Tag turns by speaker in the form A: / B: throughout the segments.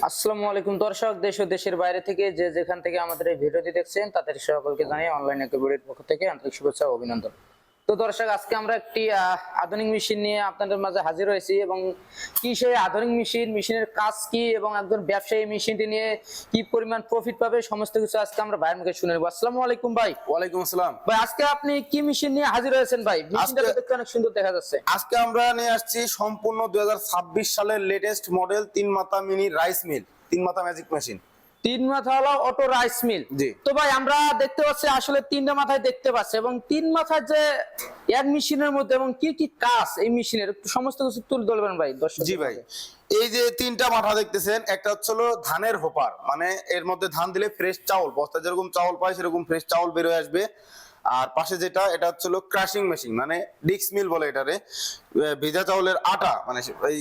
A: আসসালামু আলাইকুম দর্শক, দেশ ও দেশের বাইরে থেকে যে যেখান থেকে আমাদের এই ভিডিওটি দেখছেন তাদের সকলকে জানাই অনলাইন একেবারের পক্ষ থেকে আন্তরিক শুভেচ্ছা ও অভিনন্দন। তো দর্শক, আজকে আমরা একটি আধুনিক মেশিন নিয়ে আপনাদের মাঝে হাজির হয়েছি এবং কি সেই আধুনিক মেশিনের কাজ কি এবং একজন ব্যবসায়ী মেশিনটি নিয়ে কি পরিমাণ প্রফিট পাবে সমস্ত কিছু আজকে আমরা ভাইয়ের মুখে শুনে নেব। আসসালামু আলাইকুম ভাই।
B: ওয়ালাইকুম আসসালাম
A: ভাই, আজকে আপনি কি মেশিন নিয়ে হাজির হয়েছেন ভাই? মেশিনটা দেখতে অনেক সুন্দর দেখা যাচ্ছে।
B: আজকে আমরা নিয়ে আসছি সম্পূর্ণ 2026 সালের লেটেস্ট মডেল 3 মাথা মিনি রাইস মিল, 3 মাথা ম্যাজিক মেশিন।
A: 3 মাথা হলো অটো রাইস মিল।
B: জি।
A: তো ভাই, আমরা দেখতে পাচ্ছি আসলে 3টা মাথায় দেখতে পাচ্ছি এবং 3 মাথার যে এক মেশিনের মধ্যে এবং কি কি কাজ এই মেশিনের একটু সমস্ত কিছু তুলে ধরবেন ভাই দর্শক।
B: জি ভাই, এই যে 3টা মাথা দেখতেছেন, একটা হচ্ছে হলো ধানের হোপার, মানে এর মধ্যে ধান দিলে ফ্রেশ চাউল, বস্তা যেরকম চাউল পায় সেরকম ফ্রেশ চাউল বের হয়ে আসবে। আর পাশে যেটা, এটা হচ্ছে হলো ক্রাশিং মেশিন, মানে ডিক্স মিল বলে এটারে। ভিজা চাউলের আটা, মানে এই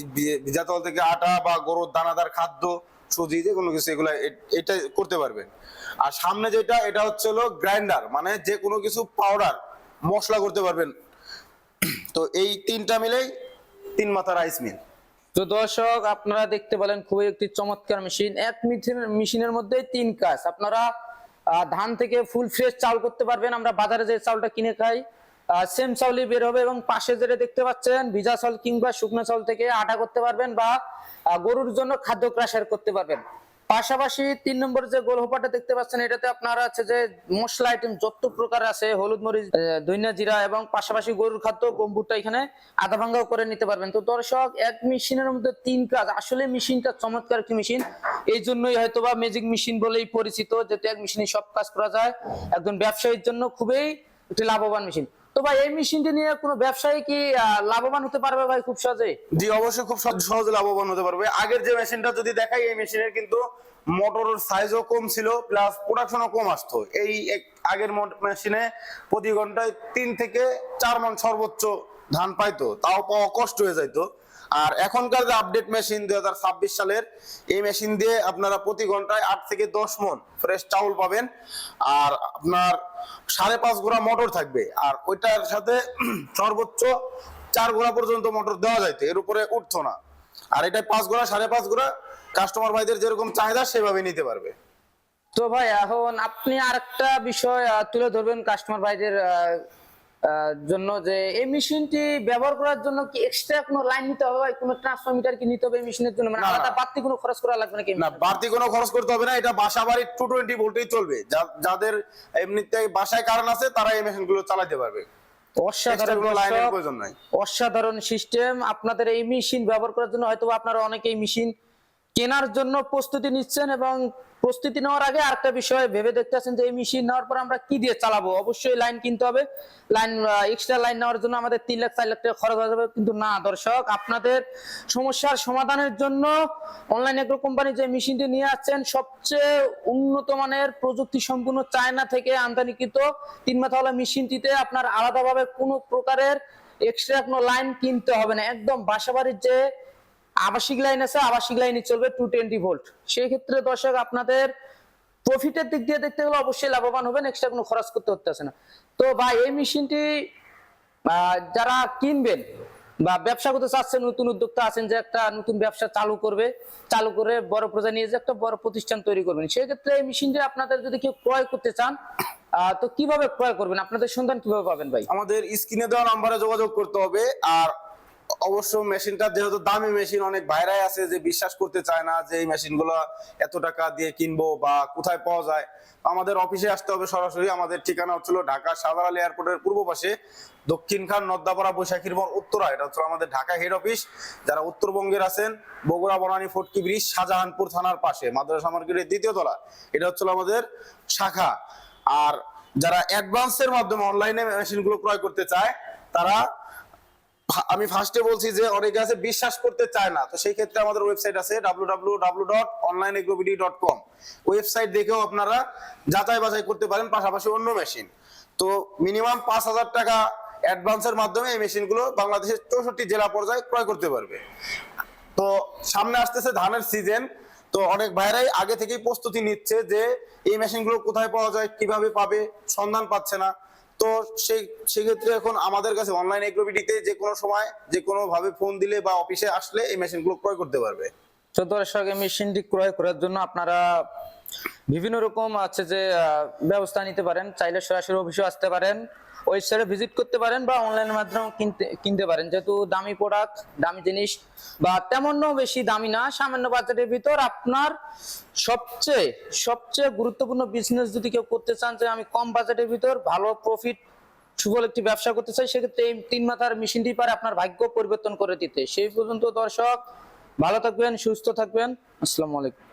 B: ভিজা চাউল থেকে আটা বা গরুর দানাদার খাদ্য, সুজি, যে কোনো কিছু এগুলা এটা করতে পারবে। আর সামনে যেটা, এটা হচ্ছে হলো গ্রাইন্ডার, মানে যে কোনো কিছু পাউডার মশলা করতে পারবেন। তো এই 3টা মিলেই 3 মাথা রাইস মিল।
A: তো দর্শক, আপনারা দেখতে পেলেন খুবই একটি চমৎকার মেশিন। এক মেশিনের মধ্যে 3 কাজ। আপনারা ধান থেকে ফুল ফ্রেশ চাউল করতে পারবেন। আমরা বাজারে যে চাউলটা কিনে খাই সেম চাউলই বের হবে এবং পাশে যেটা দেখতে পাচ্ছেন ভিজা চাউল কিংবা শুকনো চাউল থেকে আটা করতে পারবেন বা গরুর জন্য খাদ্য ক্রাশার করতে পারবেন। পাশাপাশি 3 নম্বর যে গোল হোপাটা দেখতে পাচ্ছেন, এটাতে আপনারা আছে যে মশলা আইটেম যত প্রকার আছে, হলুদ মরিচ, ধনিয়া জিরা এবং পাশাপাশি গরুর খাদ্য গম্বুরটা এখানে আধা ভাঙ্গাও করে নিতে পারবেন। তো দর্শক, এক মেশিনের মধ্যে 3 কাজ। আসলে মেশিনটা চমৎকার একটি মেশিন, এই জন্যই হয়তোবা ম্যাজিক মেশিন বলেই পরিচিত, যেহেতু এক মেশিনে সব কাজ করা যায়। একজন ব্যবসায়ীর জন্য খুবই একটি লাভবান মেশিন। তো ভাই, এই মেশিনটি নিয়ে কোনো ব্যবসায়ী কি লাভবান হতে পারবে ভাই খুব সহজে?
B: জি অবশ্যই, খুব সহজে লাভবান হতে পারবে। আগের যে মেশিনটা যদি দেখাই, এই মেশিনের কিন্তু মোটরের সাইজও কম ছিল, প্লাস প্রোডাকশনও কম আসতো। আগের মেশিনে প্রতি ঘন্টায় 3 থেকে 4 মণ সর্বোচ্চ ধান পাইতো, তাও পাওয়া কষ্ট হয়ে যাইতো। আর এখনকার যে আপডেট মেশিন 2026 সালের, এই মেশিন দিয়ে আপনারা প্রতি ঘন্টায় 8 থেকে 10 মণ ফ্রেশ চাউল পাবেন। আর আপনার 5.5 গোড়া মোটর থাকবে, আর ওইটার সাথে সর্বোচ্চ 4 গোড়া পর্যন্ত মোটর দেওয়া যাইতো, এর উপরে উঠতো না। আর এটা 5 গোড়া 5.5 গোড়া কাস্টমার ভাইদের যেরকম চাহিদা সেভাবে নিতে পারবে।
A: তো ভাই, এখন আপনি আরেকটা বিষয় তুলে ধরবেন কাস্টমার ভাইদের জন্য, যে এই মেশিনটি ব্যবহার করার জন্য কি এক্সট্রা কোনো লাইন নিতে হবে ভাই? কোনো ট্রান্সফরমার কি নিতে হবে এই মেশিনের জন্য? মানে আলাদা বাড়তি কোনো খরচ করা লাগবে নাকি?
B: না, বাড়তি কোনো খরচ করতে হবে না। এটা বাসা বাড়ির 220 ভোল্টেই চলবে। যাদের এমনিতে বাসায় কারেন্ট আছে তারা এই মেশিনগুলো চালাতে পারবে।
A: অসাধারণ সিস্টেম। আপনাদের এই মেশিন ব্যবহার করার জন্য হয়তো আপনারা অনেকেই মেশিন কেনার জন্য প্রস্তুতি নিচ্ছেন এবং প্রস্তুতি নেওয়ার আগে আরেকটা বিষয় ভেবে দেখতেছেন যে এই মেশিন নেওয়ার পর আমরা কি দিয়ে চালাবো। অবশ্যই লাইন কিনতে হবে। লাইন এক্সট্রা লাইন নেওয়ার জন্য আমাদের 3 লাখ 4 লাখ টাকা খরচ হয়ে যাবে। কিন্তু না দর্শক, আপনাদের সমস্যার সমাধানের জন্য অনলাইন এগ্রো কোম্পানি যে মেশিনটি নিয়ে আসছেন, সবচেয়ে উন্নত মানের প্রযুক্তি সম্পূর্ণ চায়না থেকে আমদানিকৃত 3 মাথাওয়ালা মেশিনটিতে আপনার আলাদাভাবে কোনো প্রকারের এক্সট্রা কোনো লাইন কিনতে হবে না। একদম বাসাবাড়ির যে আবাসিক লাইন আছে, আবাসিক লাইনে চলবে 220 ভোল্ট। সেই ক্ষেত্রে দর্শক, আপনাদের প্রফিটের দিক দিয়ে দেখতে গেলে অবশ্যই লাভবান হবেন, এক্সট্রা কোনো খরচ করতে হচ্ছে না। তো ভাই, এই মেশিনটি যারা কিনবেন বা ব্যবসা করতে চাচ্ছেন, নতুন উদ্যোক্তা আছেন যে একটা নতুন ব্যবসা চালু করে বড় পর্যায়ে নিয়ে যে একটা বড় প্রতিষ্ঠান তৈরি করবেন, সেই ক্ষেত্রে এই মেশিনটি আপনাদের যদি কেউ ক্রয় করতে চান, তো কিভাবে ক্রয় করবেন? আপনাদের সন্ধান কিভাবে পাবেন ভাই?
B: আমাদের স্ক্রিনে দেওয়া নম্বরে যোগাযোগ করতে হবে। আর অবশ্য মেশিনটা যেহেতু দামি মেশিন, অনেক ভাইরাই আছে যে বিশ্বাস করতে চায় না যে এই মেশিনগুলো এত টাকা দিয়ে কিনবো বা কোথায় পাওয়া যায়। আমাদের অফিসে আসতে হবে সরাসরি। আমাদের ঠিকানা হচ্ছিল ঢাকা শাহজালাল আলী এয়ারপোর্টের পূর্ব পাশে, দক্ষিণ খান নদ্দাপাড়া বৈশাখীর মোড় উত্তরা। এটা হচ্ছে আমাদের ঢাকা হেড অফিস। যারা উত্তরবঙ্গের আছেন, বগুড়া বনানী ফটকি ব্রিজ শাহজাহানপুর থানার পাশে মাদ্রাসা মার্কেটের 2য় তলা, এটা হচ্ছে আমাদের শাখা। আর যারা অ্যাডভান্সের মাধ্যমে অনলাইনে মেশিনগুলো ক্রয় করতে চায়, তারা, আমি ফার্স্টে বলছি যে অনেকে আছে বিশ্বাস করতে চায় না, তো সেই ক্ষেত্রে আমাদের ওয়েবসাইট আছে www.onlineagrobidy.com। ওয়েবসাইট দেখেও আপনারা যাচাই বাছাই করতে পারেন, পাশাপাশি অন্য মেশিন। তো মিনিমাম 5,000 টাকা অ্যাডভান্সের মাধ্যমে এই মেশিনগুলো বাংলাদেশের 64 জেলা পর্যায়ে ক্রয় করতে পারবে। তো সামনে আসতেছে ধানের সিজন, তো অনেক ভাইরাই আগে থেকেই প্রস্তুতি নিচ্ছে যে এই মেশিনগুলো কোথায় পাওয়া যায়, কিভাবে পাবে, সন্ধান পাচ্ছে না। তো সেক্ষেত্রে এখন আমাদের কাছে অনলাইন এগ্রোবিডিতে যে কোনো সময় যে কোনো ভাবে ফোন দিলে বা অফিসে আসলে এই মেশিনগুলো ক্রয় করতে পারবে।
A: তো দর্শক, এই মেশিনটি ক্রয় করার জন্য আপনারা বিভিন্ন রকম আছে যে ব্যবস্থা নিতে পারেন। চাইলে সরাসরি অফিসে আসতে পারেন, ওয়েবসাইটে ভিজিট করতে পারেন, বা অনলাইনের মাধ্যমে কিনতে পারেন। যেহেতু দামি প্রোডাক্ট, দামি জিনিস, বা তেমনও বেশি দামি না, সামান্য বাজেটের ভিতর আপনার সবচেয়ে সবচেয়ে গুরুত্বপূর্ণ বিজনেস যদি কেউ করতে চান, যে আমি কম বাজেটের ভিতর ভালো প্রফিট সুফল একটি ব্যবসা করতে চাই, সেক্ষেত্রে এই 3 মাথার মেশিনটি পারে আপনার ভাগ্য পরিবর্তন করে দিতে। সেই পর্যন্ত দর্শক, ভালো থাকবেন, সুস্থ থাকবেন। আসসালামু আলাইকুম।